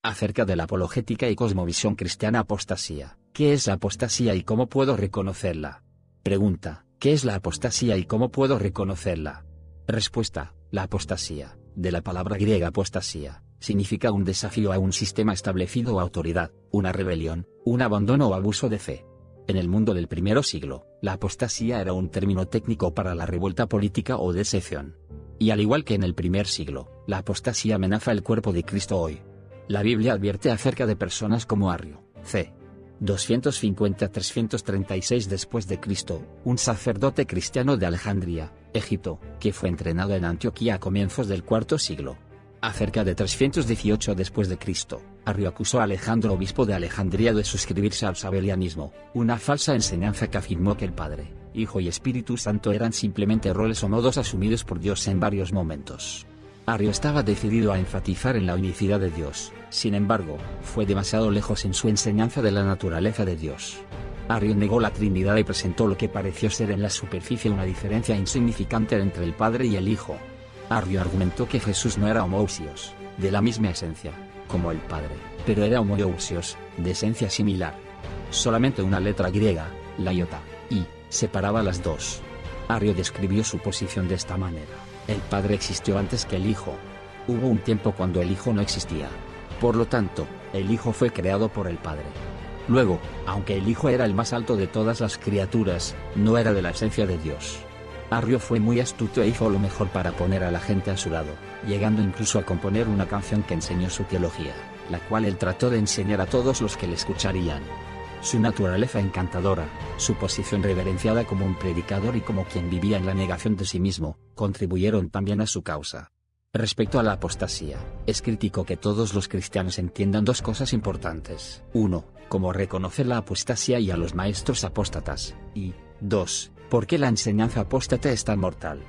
Acerca de la apologética y cosmovisión cristiana. Apostasía. ¿Qué es la apostasía y cómo puedo reconocerla? Pregunta. ¿Qué es la apostasía y cómo puedo reconocerla? Respuesta. La apostasía, de la palabra griega apostasía, significa un desafío a un sistema establecido o autoridad, una rebelión, un abandono o abuso de fe. En el mundo del primer siglo, la apostasía era un término técnico para la revuelta política o deserción. Y al igual que en el primer siglo, la apostasía amenaza el cuerpo de Cristo hoy. La Biblia advierte acerca de personas como Arrio, c. 250-336 después de Cristo, un sacerdote cristiano de Alejandría, Egipto, que fue entrenado en Antioquía a comienzos del IV siglo. Acerca de 318 después de Cristo, Arrio acusó a Alejandro, obispo de Alejandría, de suscribirse al sabelianismo, una falsa enseñanza que afirmó que el Padre, Hijo y Espíritu Santo eran simplemente roles o modos asumidos por Dios en varios momentos. Arrio estaba decidido a enfatizar en la unicidad de Dios, sin embargo, fue demasiado lejos en su enseñanza de la naturaleza de Dios. Arrio negó la Trinidad y presentó lo que pareció ser en la superficie una diferencia insignificante entre el Padre y el Hijo. Arrio argumentó que Jesús no era homoousios, de la misma esencia, como el Padre, pero era homoiousios, de esencia similar. Solamente una letra griega, la iota, y, separaba las dos. Arrio describió su posición de esta manera. El Padre existió antes que el Hijo. Hubo un tiempo cuando el Hijo no existía. Por lo tanto, el Hijo fue creado por el Padre. Luego, aunque el Hijo era el más alto de todas las criaturas, no era de la esencia de Dios. Arrio fue muy astuto e hizo lo mejor para poner a la gente a su lado, llegando incluso a componer una canción que enseñó su teología, la cual él trató de enseñar a todos los que le escucharían. Su naturaleza encantadora, su posición reverenciada como un predicador y como quien vivía en la negación de sí mismo, contribuyeron también a su causa. Respecto a la apostasía, es crítico que todos los cristianos entiendan dos cosas importantes. 1. Cómo reconocer la apostasía y a los maestros apóstatas, y 2. ¿Por qué la enseñanza apóstata es tan mortal?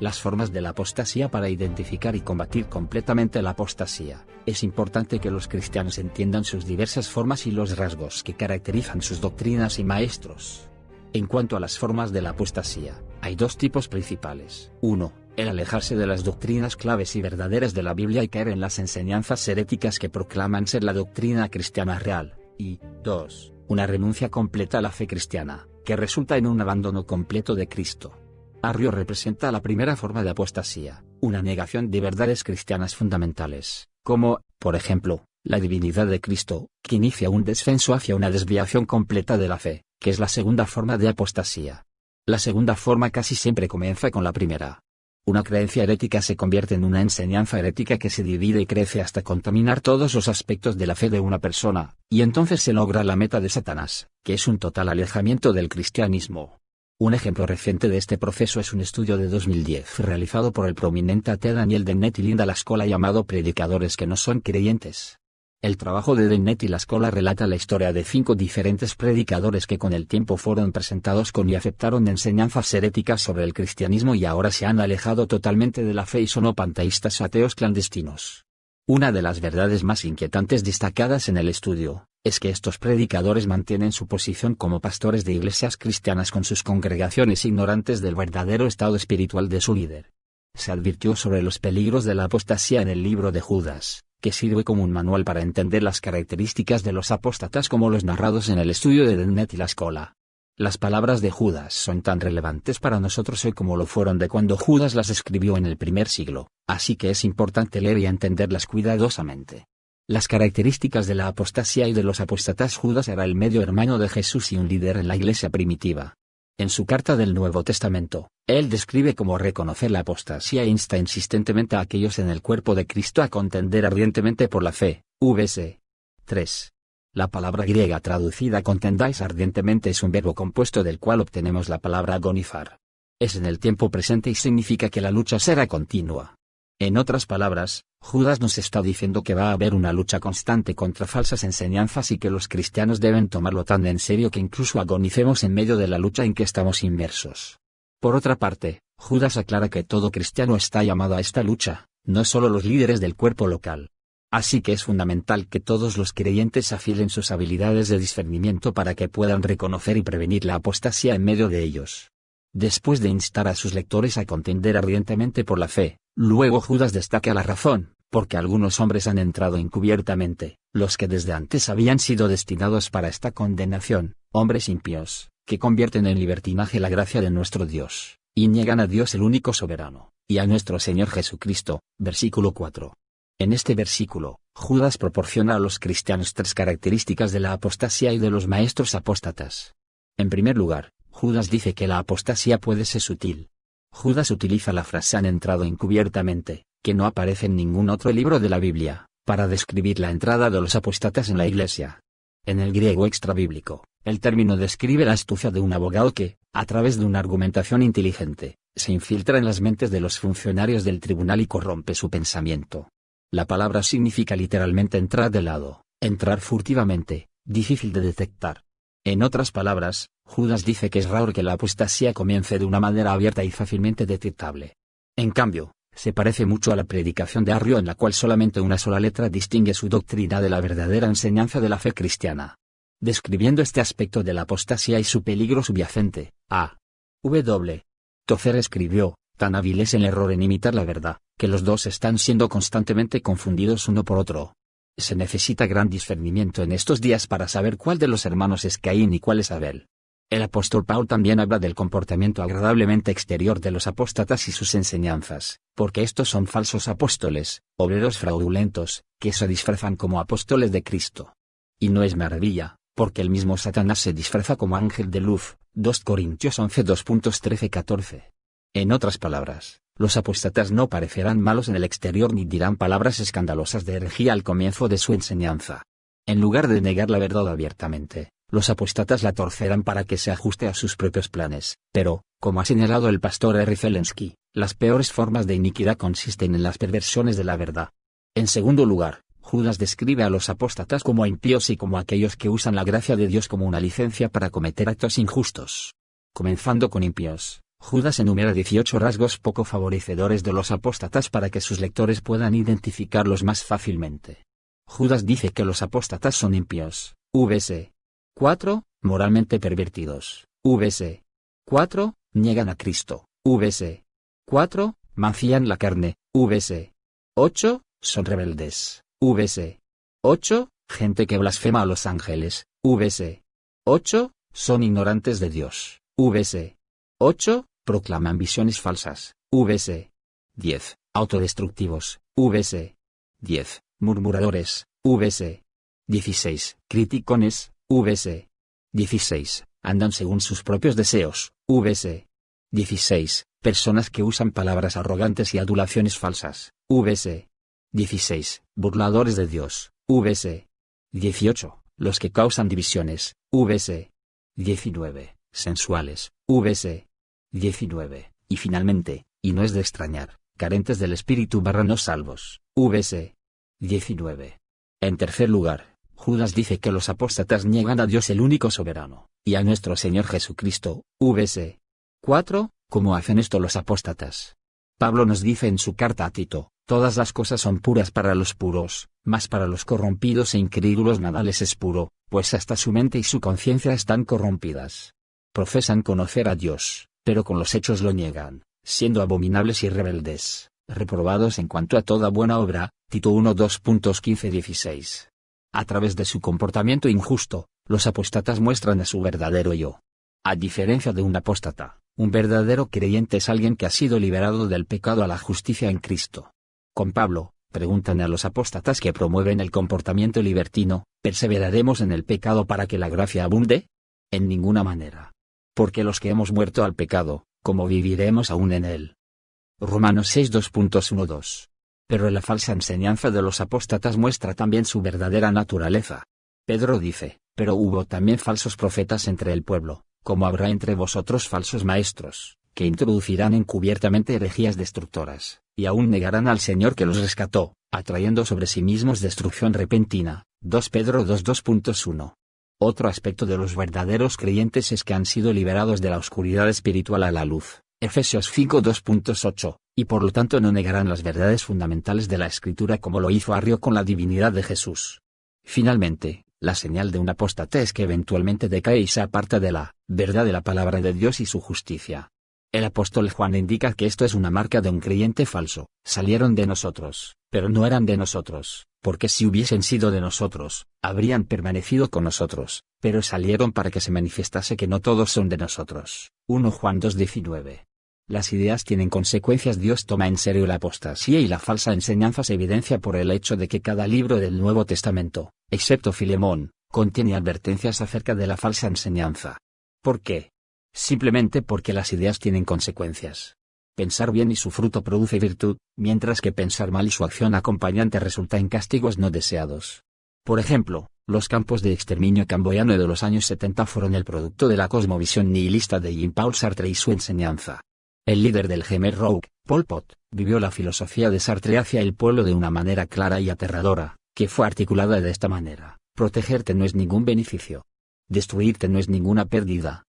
Las formas de la apostasía. Para identificar y combatir completamente la apostasía, es importante que los cristianos entiendan sus diversas formas y los rasgos que caracterizan sus doctrinas y maestros. En cuanto a las formas de la apostasía, hay dos tipos principales. 1. El alejarse de las doctrinas claves y verdaderas de la Biblia y caer en las enseñanzas heréticas que proclaman ser la doctrina cristiana real. Y 2. Una renuncia completa a la fe cristiana, que resulta en un abandono completo de Cristo. Arrio representa la primera forma de apostasía, una negación de verdades cristianas fundamentales, como, por ejemplo, la divinidad de Cristo, que inicia un descenso hacia una desviación completa de la fe, que es la segunda forma de apostasía. La segunda forma casi siempre comienza con la primera. Una creencia herética se convierte en una enseñanza herética que se divide y crece hasta contaminar todos los aspectos de la fe de una persona, y entonces se logra la meta de Satanás, que es un total alejamiento del cristianismo. Un ejemplo reciente de este proceso es un estudio de 2010 realizado por el prominente ateo Daniel Dennett y Linda Lascola llamado Predicadores que no son creyentes. El trabajo de Dennett y Lascola relata la historia de 5 diferentes predicadores que con el tiempo fueron presentados con y aceptaron enseñanzas heréticas sobre el cristianismo y ahora se han alejado totalmente de la fe y son panteístas ateos clandestinos. Una de las verdades más inquietantes destacadas en el estudio, es que estos predicadores mantienen su posición como pastores de iglesias cristianas con sus congregaciones ignorantes del verdadero estado espiritual de su líder. Se advirtió sobre los peligros de la apostasía en el libro de Judas, que sirve como un manual para entender las características de los apóstatas como los narrados en el estudio de Dennett y Lascola. Las palabras de Judas son tan relevantes para nosotros hoy como lo fueron de cuando Judas las escribió en el primer siglo, así que es importante leer y entenderlas cuidadosamente. Las características de la apostasía y de los apóstatas. Judas era el medio hermano de Jesús y un líder en la iglesia primitiva. En su carta del Nuevo Testamento, él describe cómo reconocer la apostasía e insta insistentemente a aquellos en el cuerpo de Cristo a contender ardientemente por la fe. Vs. 3. La palabra griega traducida contendáis ardientemente es un verbo compuesto del cual obtenemos la palabra agonizar. Es en el tiempo presente y significa que la lucha será continua. En otras palabras, Judas nos está diciendo que va a haber una lucha constante contra falsas enseñanzas y que los cristianos deben tomarlo tan en serio que incluso agonicemos en medio de la lucha en que estamos inmersos. Por otra parte, Judas aclara que todo cristiano está llamado a esta lucha, no solo los líderes del cuerpo local. Así que es fundamental que todos los creyentes afilen sus habilidades de discernimiento para que puedan reconocer y prevenir la apostasía en medio de ellos. Después de instar a sus lectores a contender ardientemente por la fe, luego Judas destaca la razón, porque algunos hombres han entrado encubiertamente, los que desde antes habían sido destinados para esta condenación, hombres impíos, que convierten en libertinaje la gracia de nuestro Dios, y niegan a Dios el único soberano, y a nuestro Señor Jesucristo. Versículo 4. En este versículo, Judas proporciona a los cristianos tres características de la apostasía y de los maestros apóstatas. En primer lugar, Judas dice que la apostasía puede ser sutil. Judas utiliza la frase han entrado encubiertamente, que no aparece en ningún otro libro de la Biblia, para describir la entrada de los apóstatas en la iglesia. En el griego extrabíblico, el término describe la astucia de un abogado que, a través de una argumentación inteligente, se infiltra en las mentes de los funcionarios del tribunal y corrompe su pensamiento. La palabra significa literalmente entrar de lado, entrar furtivamente, difícil de detectar. En otras palabras, Judas dice que es raro que la apostasía comience de una manera abierta y fácilmente detectable. En cambio, se parece mucho a la predicación de Arrio, en la cual solamente una sola letra distingue su doctrina de la verdadera enseñanza de la fe cristiana. Describiendo este aspecto de la apostasía y su peligro subyacente, A. W. Tozer escribió: tan hábil es el error en imitar la verdad, que los dos están siendo constantemente confundidos uno por otro. Se necesita gran discernimiento en estos días para saber cuál de los hermanos es Caín y cuál es Abel. El apóstol Pablo también habla del comportamiento agradablemente exterior de los apóstatas y sus enseñanzas, porque estos son falsos apóstoles, obreros fraudulentos, que se disfrazan como apóstoles de Cristo. Y no es maravilla, porque el mismo Satanás se disfraza como ángel de luz. 2 Corintios 11 2.13-14. En otras palabras, los apóstatas no parecerán malos en el exterior ni dirán palabras escandalosas de herejía al comienzo de su enseñanza. En lugar de negar la verdad abiertamente, los apóstatas la torcerán para que se ajuste a sus propios planes, pero, como ha señalado el pastor R. Zelensky, las peores formas de iniquidad consisten en las perversiones de la verdad. En segundo lugar, Judas describe a los apóstatas como impíos y como aquellos que usan la gracia de Dios como una licencia para cometer actos injustos. Comenzando con impíos, Judas enumera 18 rasgos poco favorecedores de los apóstatas para que sus lectores puedan identificarlos más fácilmente. Judas dice que los apóstatas son impíos, vs. 4. Moralmente pervertidos, vs. 4. Niegan a Cristo, vs. 4. Mancillan la carne, vs. 8. Son rebeldes, vs. 8. Gente que blasfema a los ángeles, vs. 8. Son ignorantes de Dios, vs. 8. Proclaman visiones falsas, vs. 10. Autodestructivos, vs. 10. Murmuradores, vs. 16. Criticones, vs. 16. Andan según sus propios deseos, vs. 16. Personas que usan palabras arrogantes y adulaciones falsas, vs. 16. Burladores de Dios, vs. 18. Los que causan divisiones, vs. 19. Sensuales, vs. 19. Y finalmente, y no es de extrañar, carentes del espíritu / no salvos, vs. 19. En tercer lugar, Judas dice que los apóstatas niegan a Dios el único soberano, y a nuestro Señor Jesucristo, vs. 4. ¿Cómo hacen esto los apóstatas? Pablo nos dice en su carta a Tito: todas las cosas son puras para los puros, mas para los corrompidos e incrédulos nada les es puro, pues hasta su mente y su conciencia están corrompidas. Profesan conocer a Dios, pero con los hechos lo niegan, siendo abominables y rebeldes, reprobados en cuanto a toda buena obra. Tito 1 2.15-16. A través de su comportamiento injusto, los apóstatas muestran a su verdadero yo. A diferencia de un apóstata, un verdadero creyente es alguien que ha sido liberado del pecado a la justicia en Cristo. Con Pablo, preguntan a los apóstatas que promueven el comportamiento libertino: ¿perseveraremos en el pecado para que la gracia abunde? En ninguna manera. Porque los que hemos muerto al pecado, ¿cómo viviremos aún en él? Romanos 6 2.1-2. Pero la falsa enseñanza de los apóstatas muestra también su verdadera naturaleza. Pedro dice: pero hubo también falsos profetas entre el pueblo, como habrá entre vosotros falsos maestros, que introducirán encubiertamente herejías destructoras, y aún negarán al Señor que los rescató, atrayendo sobre sí mismos destrucción repentina. 2 Pedro 2 2.1. Otro aspecto de los verdaderos creyentes es que han sido liberados de la oscuridad espiritual a la luz. Efesios 5 2.8, y por lo tanto no negarán las verdades fundamentales de la Escritura como lo hizo Arrio con la divinidad de Jesús. Finalmente, la señal de un apóstata es que eventualmente decae y se aparta de la verdad de la palabra de Dios y su justicia. El apóstol Juan indica que esto es una marca de un creyente falso. Salieron de nosotros, pero no eran de nosotros, porque si hubiesen sido de nosotros, habrían permanecido con nosotros, pero salieron para que se manifestase que no todos son de nosotros. 1 Juan 2:19. Las ideas tienen consecuencias. Dios toma en serio la apostasía y la falsa enseñanza se evidencia por el hecho de que cada libro del Nuevo Testamento, excepto Filemón, contiene advertencias acerca de la falsa enseñanza. ¿Por qué? Simplemente porque las ideas tienen consecuencias. Pensar bien y su fruto produce virtud, mientras que pensar mal y su acción acompañante resulta en castigos no deseados. Por ejemplo, los campos de exterminio camboyano de los años 70 fueron el producto de la cosmovisión nihilista de Jean-Paul Sartre y su enseñanza. El líder del Khmer Rouge, Pol Pot, vivió la filosofía de Sartre hacia el pueblo de una manera clara y aterradora, que fue articulada de esta manera: protegerte no es ningún beneficio. Destruirte no es ninguna pérdida.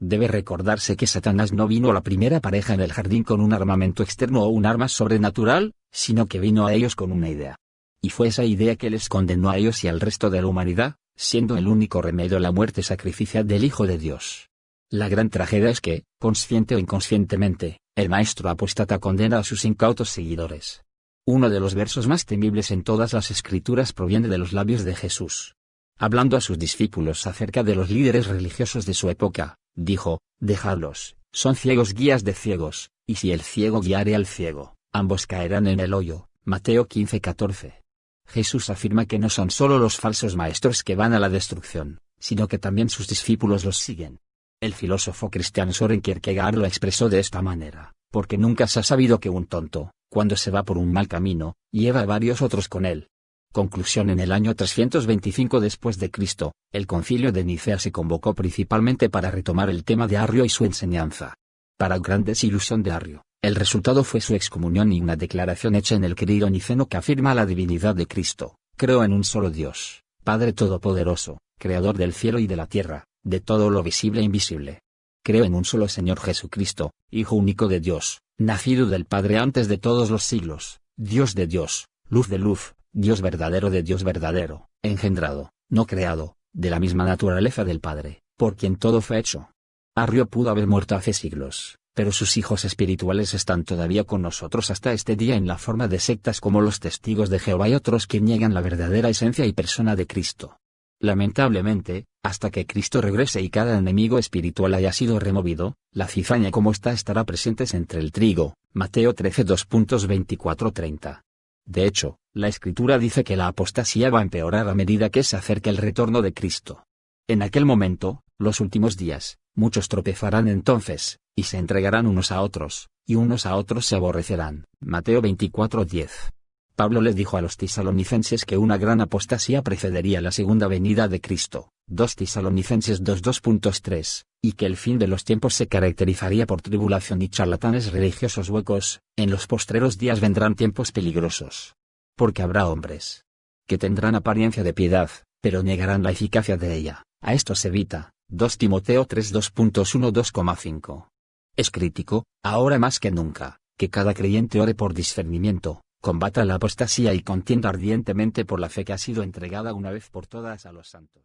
Debe recordarse que Satanás no vino a la primera pareja en el jardín con un armamento externo o un arma sobrenatural, sino que vino a ellos con una idea. Y fue esa idea que les condenó a ellos y al resto de la humanidad, siendo el único remedio la muerte sacrificial del Hijo de Dios. La gran tragedia es que, consciente o inconscientemente, el maestro apóstata condena a sus incautos seguidores. Uno de los versos más temibles en todas las escrituras proviene de los labios de Jesús. Hablando a sus discípulos acerca de los líderes religiosos de su época, dijo: dejadlos, son ciegos guías de ciegos, y si el ciego guiare al ciego, ambos caerán en el hoyo. Mateo 15:14. Jesús afirma que no son solo los falsos maestros que van a la destrucción, sino que también sus discípulos los siguen. El filósofo cristiano Søren Kierkegaard lo expresó de esta manera: porque nunca se ha sabido que un tonto, cuando se va por un mal camino, lleva a varios otros con él. Conclusión: en el año 325 después de Cristo, el concilio de Nicea se convocó principalmente para retomar el tema de Arrio y su enseñanza. Para gran desilusión de Arrio, el resultado fue su excomunión y una declaración hecha en el Credo niceno que afirma la divinidad de Cristo: creo en un solo Dios, Padre Todopoderoso, Creador del cielo y de la tierra, de todo lo visible e invisible. Creo en un solo Señor Jesucristo, Hijo único de Dios, nacido del Padre antes de todos los siglos, Dios de Dios, luz de luz, Dios verdadero de Dios verdadero, engendrado, no creado, de la misma naturaleza del Padre, por quien todo fue hecho. Arrio pudo haber muerto hace siglos, pero sus hijos espirituales están todavía con nosotros hasta este día en la forma de sectas como los Testigos de Jehová y otros que niegan la verdadera esencia y persona de Cristo. Lamentablemente, hasta que Cristo regrese y cada enemigo espiritual haya sido removido, la cizaña como está estará presente entre el trigo. Mateo 13 2.24-30. De hecho, la Escritura dice que la apostasía va a empeorar a medida que se acerque el retorno de Cristo. En aquel momento, los últimos días, muchos tropezarán entonces, y se entregarán unos a otros, y unos a otros se aborrecerán. Mateo 24:10. Pablo les dijo a los tesalonicenses que una gran apostasía precedería la segunda venida de Cristo, 2 Tesalonicenses 2:2.3, y que el fin de los tiempos se caracterizaría por tribulación y charlatanes religiosos huecos. En los postreros días vendrán tiempos peligrosos. Porque habrá hombres que tendrán apariencia de piedad, pero negarán la eficacia de ella. A esto se evita. 2 Timoteo 3:2.1-2,5. Es crítico, ahora más que nunca, que cada creyente ore por discernimiento, combata la apostasía y contienda ardientemente por la fe que ha sido entregada una vez por todas a los santos.